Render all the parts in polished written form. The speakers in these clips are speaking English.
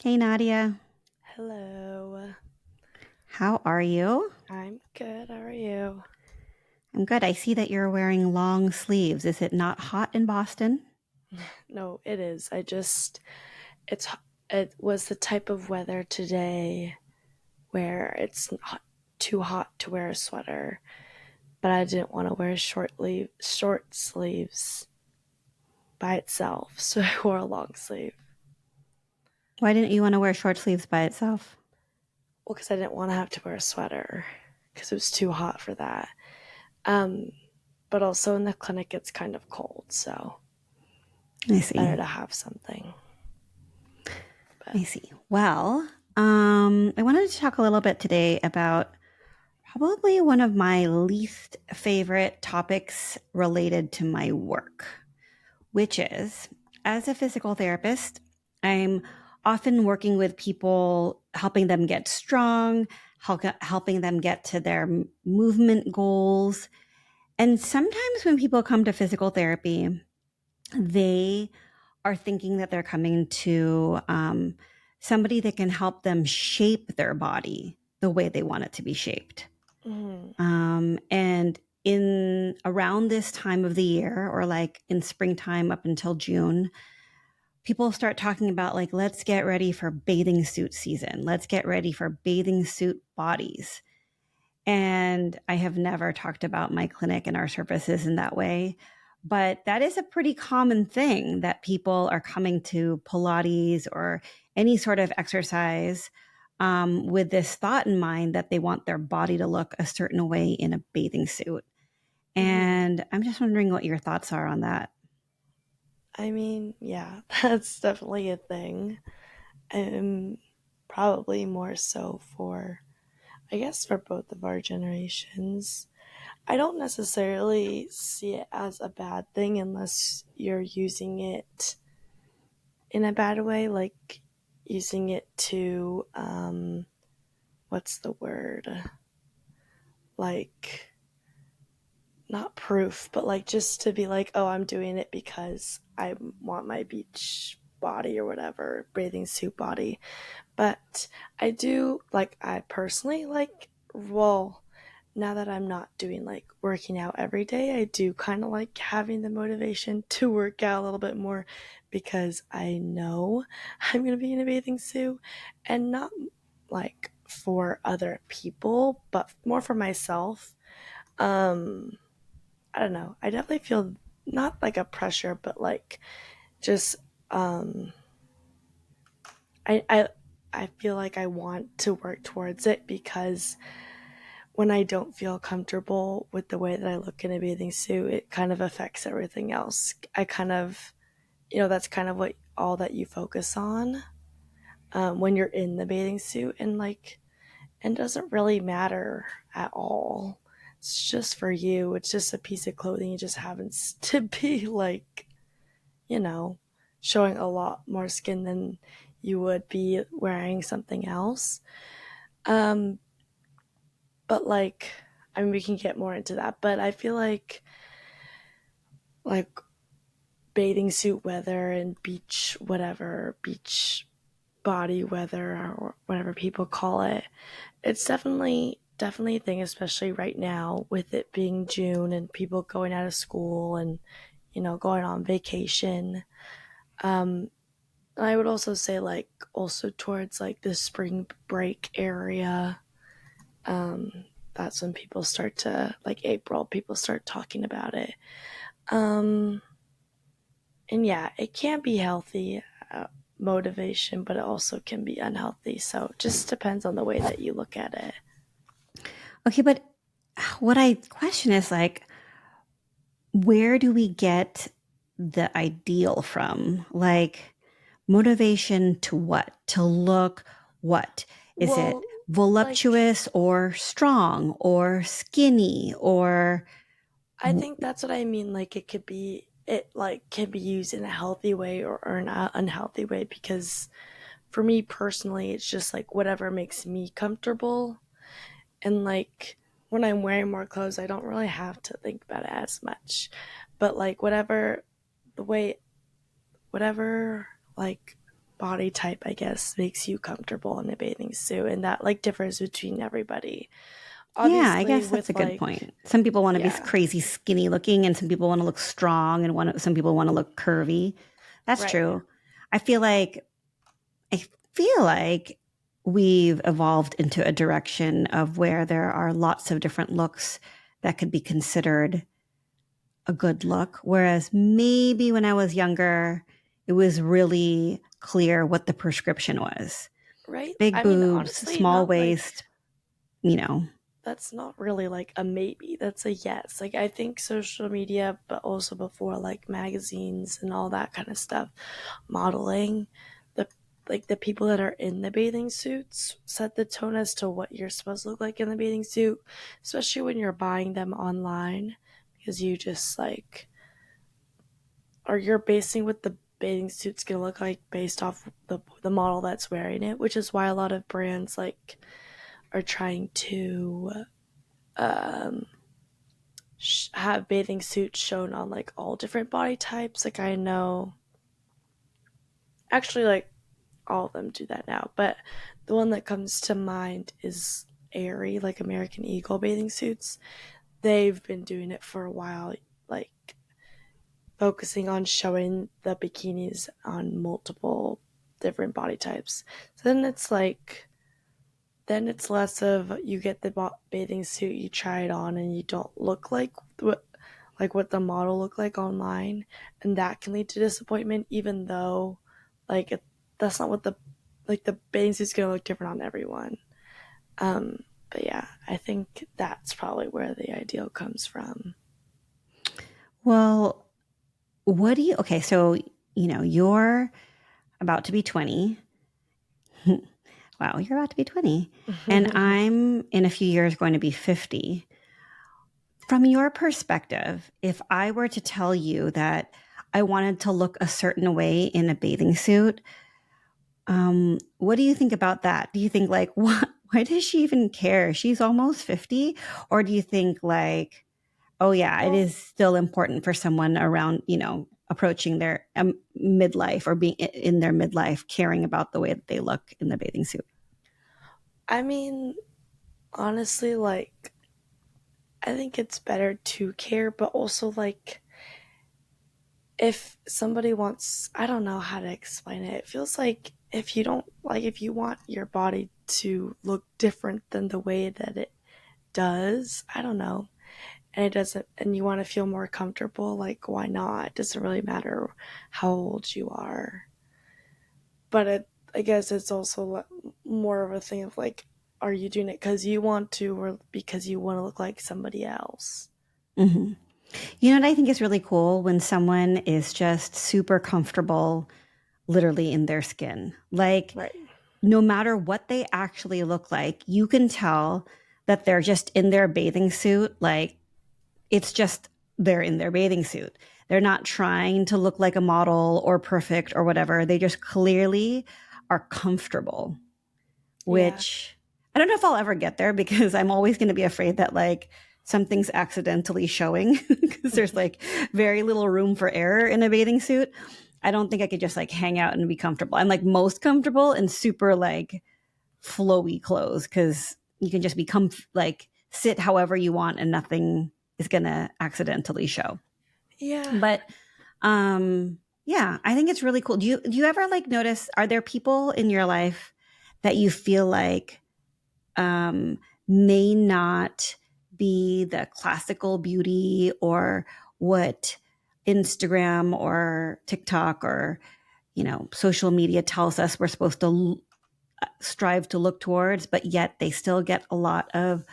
Hey Nadia, Hello. how are you? I'm good. How are you? I'm good. I see that you're wearing long sleeves. Is it not hot in Boston? No, it is. It's it was the type of weather today where it's not too hot to wear a sweater, but I didn't want to wear short sleeves by itself, so I wore a long sleeve. Why didn't you want to wear short sleeves by itself? Well, because I didn't want to have to wear a sweater because it was too hot for that. Um, but also in the clinic it's kind of cold, so I it's better see. to have something. But I see. Well, I wanted to talk a little bit today about probably one of my least favorite topics related to my work, which is as a physical therapist, I'm often working with people, helping them get strong, helping them get to their movement goals. And sometimes when people come to physical therapy, they are thinking that they're coming to somebody that can help them shape their body the way they want it to be shaped. mm, And in around this time of the year, or like in springtime up until June, people start talking about like, let's get ready for bathing suit season. Let's get ready for bathing suit bodies. And I have never talked about my clinic and our services in that way. But that is a pretty common thing that people are coming to Pilates or any sort of exercise with this thought in mind that they want their body to look a certain way in a bathing suit. mm. And I'm just wondering what your thoughts are on that. I mean, yeah, that's definitely a thing. And probably more so for, I guess, for both of our generations. I don't necessarily see it as a bad thing unless you're using it in a bad way, like using it to, what's the word? Like, not proof, but like just to be like, oh, I'm doing it because I want my beach body or whatever, bathing suit body. But I do like, I personally like, well, now that I'm not doing like working out every day, I do kind of like having the motivation to work out a little bit more because I know I'm going to be in a bathing suit and not like for other people, but more for myself. Um, I don't know. I definitely feel not like a pressure, but like just um I I I feel like I want to work towards it because when I don't feel comfortable with the way that I look in a bathing suit, it kind of affects everything else. I kind of, that's kind of what all that you focus on when you're in the bathing suit, and it doesn't really matter at all. It's just for you. It's just a piece of clothing. It just happens to be like, you know, showing a lot more skin than you would be wearing something else. Um, but like, I mean, we can get more into that, but I feel like bathing suit weather and beach, whatever, beach body weather or whatever people call it, it's definitely a thing, especially right now with it being June and people going out of school and going on vacation. Um, I would also say like also towards like the spring break area. That's when people start to like April. People start talking about it. Um, and yeah, it can be healthy motivation, but it also can be unhealthy. So it just depends on the way that you look at it. Okay, but what I question is like, where do we get the ideal from? Like, motivation to what? To look what? Is it Well, like voluptuous or strong or skinny or I think that's what I mean. Like it like can be used in a healthy way or an unhealthy way because for me personally, it's just like whatever makes me comfortable. And like when I'm wearing more clothes, I don't really have to think about it as much. But like whatever the way, whatever like body type, I guess, makes you comfortable in a bathing suit, and that like differs between everybody. Yeah, I Obviously, guess that's a with good like, point. Some people want to be yeah, crazy skinny looking, and some people want to look strong, and some people want to look curvy. That's right, true. I feel like I feel like we've evolved into a direction of where there are lots of different looks that could be considered a good look. Whereas maybe when I was younger, it was really clear what the prescription was: right. big I mean, boobs, honestly, small not like waist, you know. that's not really like a maybe. That's a yes. Like I think social media, but also before like magazines and all that kind of stuff, modeling, the like the people that are in the bathing suits set the tone as to what you're supposed to look like in the bathing suit, especially when you're buying them online, because you just like, or you're basing what the bathing suit's gonna look like based off the model that's wearing it, which is why a lot of brands like are trying to um have bathing suits shown on like all different body types. Like I know, actually, like all of them do that now, but the one that comes to mind is Aerie, like American Eagle bathing suits. They've been doing it for a while, like focusing on showing the bikinis on multiple different body types. So then it's like, then it's less of you get the bathing suit, you try it on, and you don't look like what the model looked like online, and that can lead to disappointment. Even though, like, that's not what the bathing suit's gonna look different on everyone. But yeah, I think that's probably where the ideal comes from. Well, what do you, okay, so, you're about to be 20. Wow, you're about to be 20. And I'm in a few years going to be 50. From your perspective, if I were to tell you that I wanted to look a certain way in a bathing suit, what do you think about that? Do you think like, what? Why does she even care? She's almost 50. Or do you think like, oh yeah, it Well, is still important for someone around, approaching their midlife or being in their midlife, caring about the way that they look in the bathing suit? I mean, honestly, like, I think it's better to care, but also, like, if somebody wants, I don't know how to explain it. It feels like if you don't, like, if you want your body to look different than the way that it does, I don't know, and it doesn't, and you want to feel more comfortable, like, why not? It doesn't really matter how old you are. But I guess it's also more of a thing of like, are you doing it because you want to or because you want to look like somebody else? Hmm. You know what I think is really cool when someone is just super comfortable, literally in their skin. Like, Right. no matter what they actually look like, you can tell that they're just in their bathing suit. Like, it's just they're in their bathing suit. They're not trying to look like a model or perfect or whatever. They just clearly are comfortable, Yeah. which I don't know if I'll ever get there because I'm always going to be afraid that like something's accidentally showing because there's like very little room for error in a bathing suit. I don't think I could just like hang out and be comfortable. I'm like most comfortable in super like flowy clothes because you can just become like sit however you want and nothing is going to accidentally show. Yeah. But yeah, I think it's really cool. Do you ever like notice, are there people in your life that you feel like um may not be the classical beauty or what Instagram or TikTok or social media tells us we're supposed to strive to look towards, but yet they still get a lot of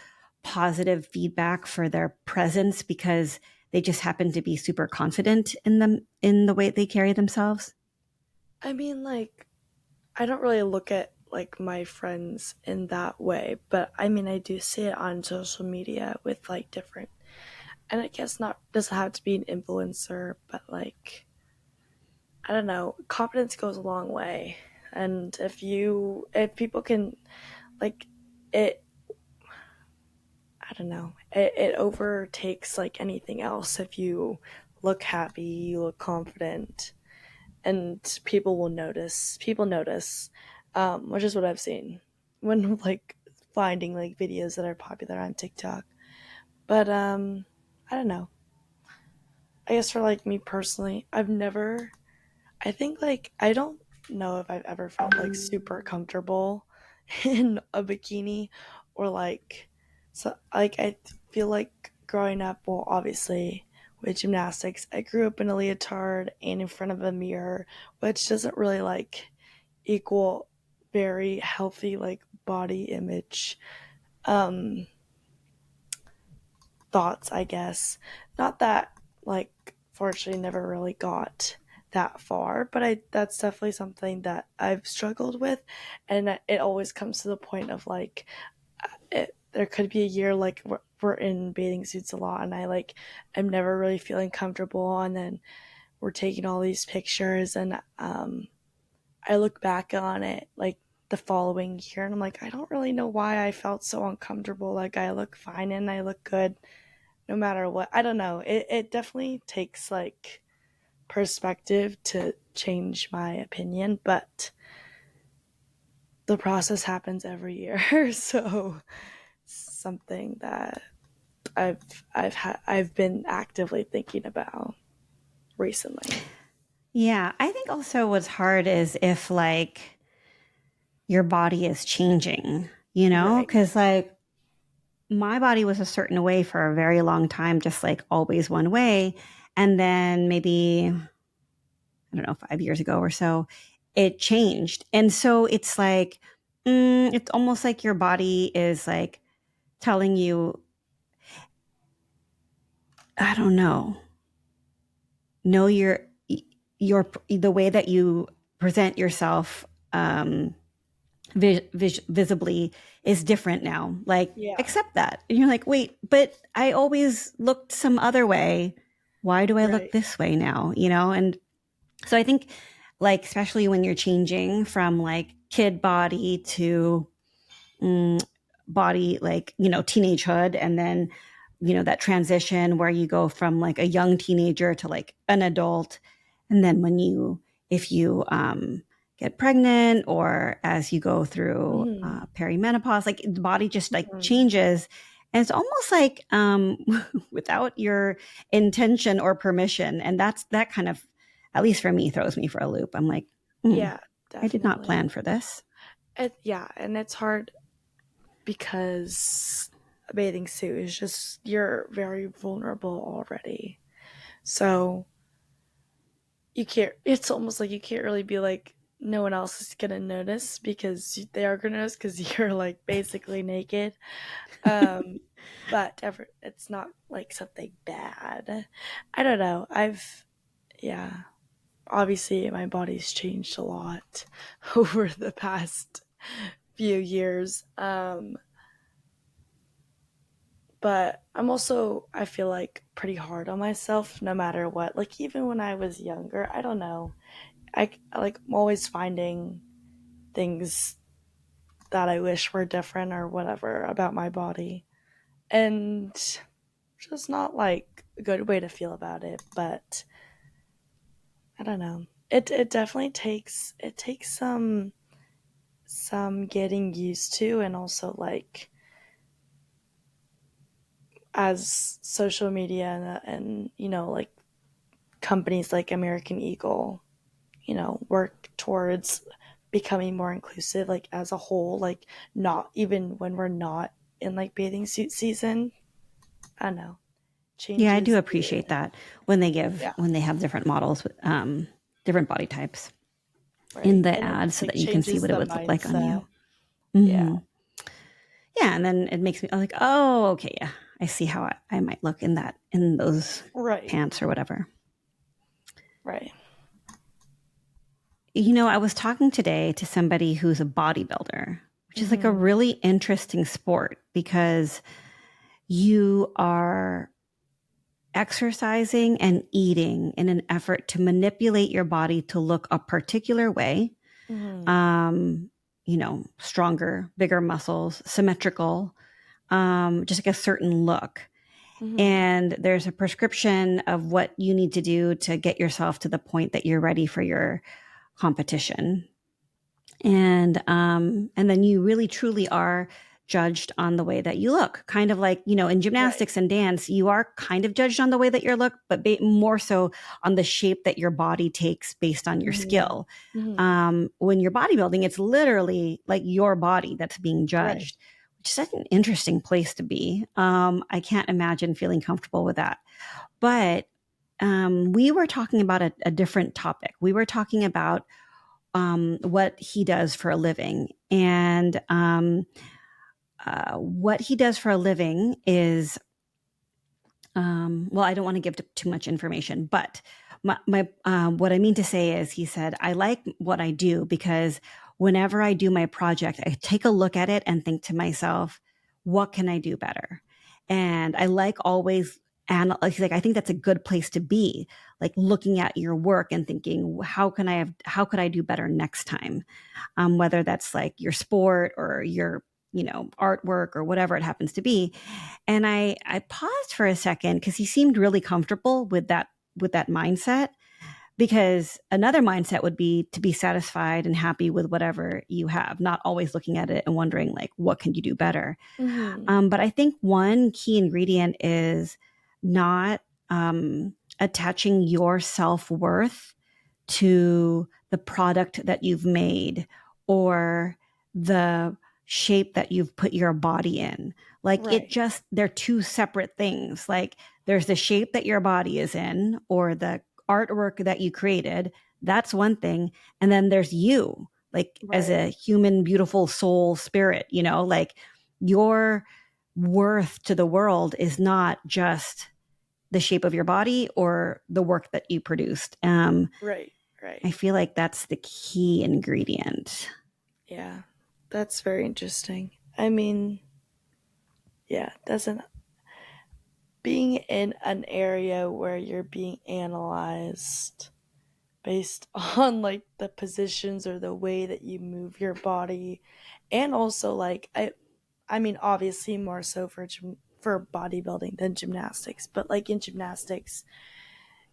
positive feedback for their presence because they just happen to be super confident in them in the way they carry themselves? I mean, like, I don't really look at like my friends in that way, but I mean, I do see it on social media with like different, and I guess not doesn't have to be an influencer, but like, I don't know, confidence goes a long way. And if people can, like, it, I don't know, it overtakes like anything else if you look happy, you look confident, and people will notice. People notice, which is what I've seen when like finding like videos that are popular on TikTok. But I don't know. I guess for like me personally, I've never. I think like I don't know if I've ever felt like super comfortable in a bikini or like so like I feel like growing up, well obviously with gymnastics, I grew up in a leotard and in front of a mirror, which doesn't really like equal very healthy like body image um thoughts, I guess. Not that like fortunately never really got that far, but I that's definitely something that I've struggled with, and it always comes to the point of like there could be a year like we're in bathing suits a lot, and I like am never really feeling comfortable, and then we're taking all these pictures, and I look back on it like the following year, and I'm like, I don't really know why I felt so uncomfortable. Like I look fine and I look good no matter what. I don't know. It definitely takes like perspective to change my opinion, but the process happens every year. So something that I've been actively thinking about recently. Yeah, I think also what's hard is if like your body is changing, you know, Right. because like my body was a certain way for a very long time, just like always one way. And then maybe, I don't know, 5 years ago or so, it changed. And so it's like, it's almost like your body is like telling you, I don't know your the way that you present yourself visibly is different now. Like, Yeah. accept that. And you're like, wait, but I always looked some other way. Why do I look Right. this way now? You know? And so I think, like, especially when you're changing from like kid body to mm, body, like, teenagehood, and then, that transition where you go from like a young teenager to like an adult. And then if you get pregnant, or as you go through Hmm. perimenopause, like the body just like Hmm. changes. And it's almost like without your intention or permission. And that kind of, at least for me, throws me for a loop. I'm like, Yeah, I did not definitely. plan for this. Yeah, and it's hard because a bathing suit is just you're very vulnerable already. So you can't it's almost like you can't really be like no one else is gonna notice because they are gonna notice because you're like basically naked. um but it's not like something bad. I don't know. Yeah, obviously my body's changed a lot over the past few years. But I'm also, I feel like, pretty hard on myself no matter what. Like even when I was younger, I don't know, I'm always finding things that I wish were different or whatever about my body, and just not like a good way to feel about it. But I don't know. It definitely takes some getting used to, and also like as social media and like companies like American Eagle, work towards becoming more inclusive, like as a whole, like not even when we're not in like bathing suit season. I don't know. Yeah, I do Changes the appreciate that when yeah, they have different models with different body types in right. the And it ad, just so like that you can see changes what it the would look like on mindset. you. Yeah. Hmm. Yeah, and then it makes me like, oh, okay, yeah, I see how I might look in those Right. pants or whatever. Right. I was talking today to somebody who's a bodybuilder, which is like a Mhm. really interesting sport because you are exercising and eating in an effort to manipulate your body to look a particular way. Mhm. um, stronger, bigger muscles, symmetrical, just like a certain look. Mm-hmm. And there's a prescription of what you need to do to get yourself to the point that you're ready for your competition. And then you really truly are judged on the way that you look, kind of like, in Right. gymnastics and dance, you are kind of judged on the way that you look, but more so on the shape that your body takes based on your Mm-hmm. skill. Mm-hmm. When you're bodybuilding, it's literally like your body that's being Right. judged, which is such an interesting place to be. I can't imagine feeling comfortable with that. But we were talking about a different topic. We were talking about what he does for a living. And what he does for a living is, well, I don't want to give too much information, but what I mean to say is, he said, I like what I do because whenever I do my project, I take a look at it and think to myself, what can I do better? And I like always, and he's like, I think that's a good place to be, like looking at your work and thinking, how could I do better next time? Whether that's like your sport or your, artwork or whatever it happens to be. And I paused for a second because he seemed really comfortable with that mindset, because another mindset would be to be satisfied and happy with whatever you have, not always looking at it and wondering like, what can you do better? Mm-hmm. But I think one key ingredient is not attaching your self-worth to the product that you've made or the shape that you've put your body in. Like, Right. they're two separate things. Like, there's the shape that your body is in or the artwork that you created. That's one thing. And then there's you, like as Right. a human, beautiful soul spirit, like your worth to the world is not just the shape of your body or the work that you produced. Right. Right. I feel like that's the key ingredient. Yeah. That's very interesting. I mean, yeah, doesn't being in an area where you're being analyzed based on like the positions or the way that you move your body, and also like I mean obviously more so for for bodybuilding than gymnastics, but like in gymnastics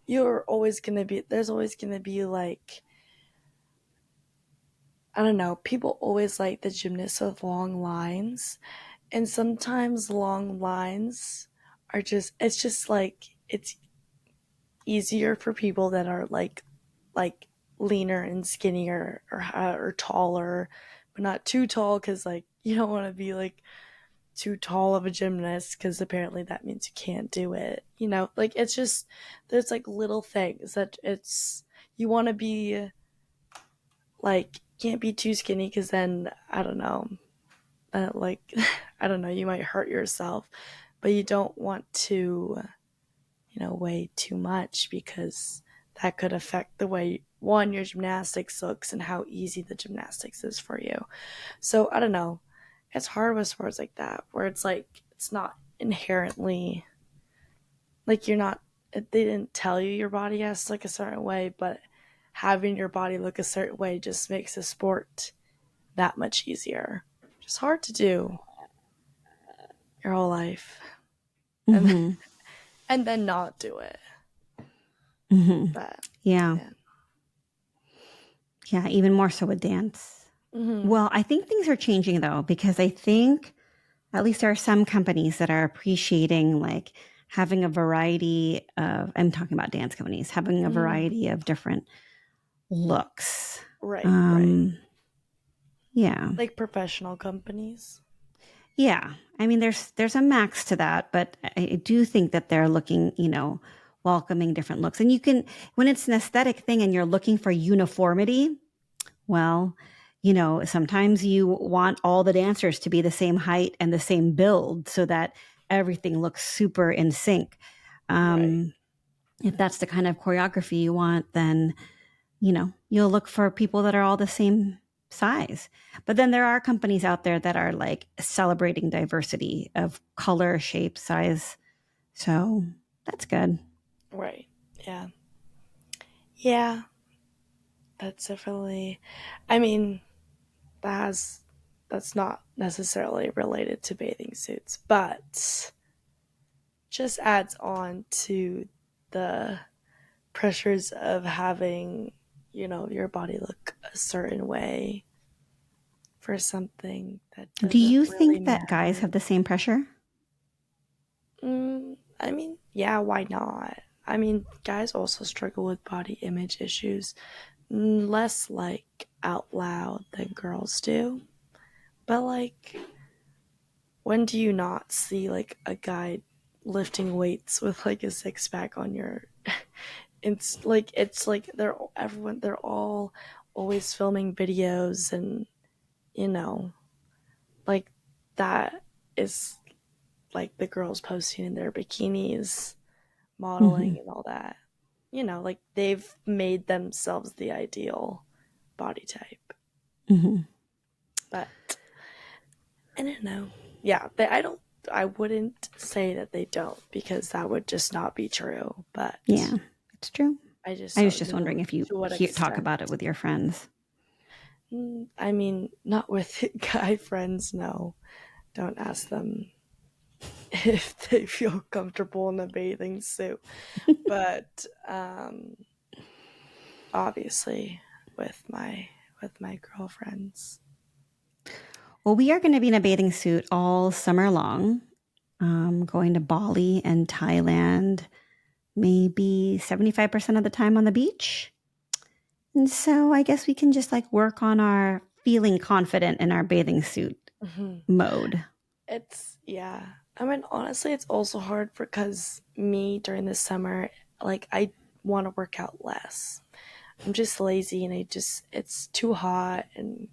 you're always going to be there's always going to be like I don't know, people always like the gymnasts with long lines, and sometimes long lines are just it's just like it's easier for people that are like leaner and skinnier or taller, but not too tall because like you don't want to be like too tall of a gymnast because apparently that means you can't do it. You know, like it's just there's like little things that it's you want to be like can't be too skinny because then I don't know, like I don't know, you might hurt yourself, but you don't want to weigh too much because that could affect the way one your gymnastics looks and how easy the gymnastics is for you. So I don't know. It's hard with sports like that where it's like it's not inherently like you're not they didn't tell you your body has to look a certain way, but having your body look a certain way just makes the sport that much easier. Just hard to do your whole life and Mm-hmm. and then not do it. Mm-hmm. But Yeah. yeah. Yeah. Even more so with dance. Mhm. Well, I think things are changing though, because I think at least there are some companies that are appreciating like having a variety of, I'm talking about dance companies, having a Mhm. variety of different looks. Right, right. Um, yeah. Like professional companies. Yeah. I mean, there's a max to that, but I do think that they're looking, welcoming different looks. And you can, when it's an aesthetic thing and you're looking for uniformity, well, sometimes you want all the dancers to be the same height and the same build so that everything looks super in sync. Right, Um, if that's the kind of choreography you want, then you'll look for people that are all the same size. But then there are companies out there that are like celebrating diversity of color, shape, size. So that's good. right. Yeah. Yeah, that's definitely I mean, that's that's not necessarily related to bathing suits, but just adds on to the pressures of having, your body look a certain way for something that Do doesn't you really think that guys matter. have the same pressure? I mean, yeah, why not? I mean, guys also struggle with body image issues, less like out loud than girls do. But like, when do you not see like a guy lifting weights with like a six pack on your? It's like they're all always filming videos and you know like that is like the girls posting in their bikinis, Hmm. modeling and all that. Like they've made themselves the ideal body type. Hmm. But I don't know. Yeah, I wouldn't say that they don't because that would just not be true. But Yeah, it's true. I just I was don't just know wondering if you to what talk extent. about it with your friends. I mean, not with guy friends, no. Don't ask them if they feel comfortable in a bathing suit. But obviously with my girlfriends. Well, we are going to be in a bathing suit all summer long, going to Bali and Thailand, maybe 75% of the time on the beach. And so I guess we can just like work on our feeling confident in our bathing suit Mhm. mode. It's yeah. I mean, honestly, it's also hard because me during the summer, like I want to work out less. I'm just lazy and it's too hot and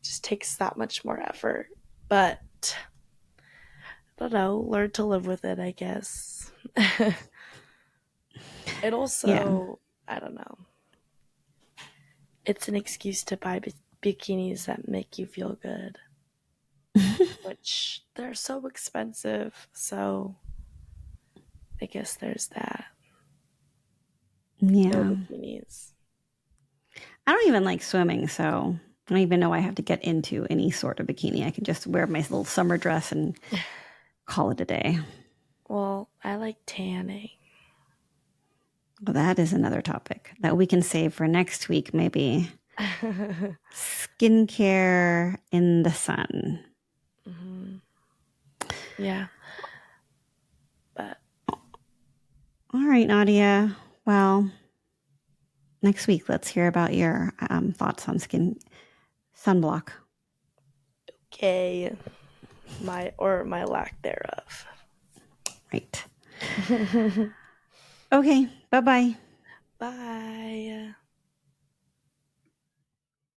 just takes that much more effort. But I don't know, learn to live with it, I guess. It Yeah. also, I don't know, it's an excuse to buy bikinis that make you feel good, which they're so expensive. So I guess there's that. No Yeah. bikinis. I don't even like swimming, so I don't even know I have to get into any sort of bikini. I can just wear my little summer dress and call it a day. Well, I like tanning. Well, that is another topic that we can save for next week, maybe. Skincare in the sun. Hmm. Yeah, but All right, Nadia. Well, next week, let's hear about your thoughts on skin sunblock. okay, my lack thereof. Right. Okay. Bye bye. Bye.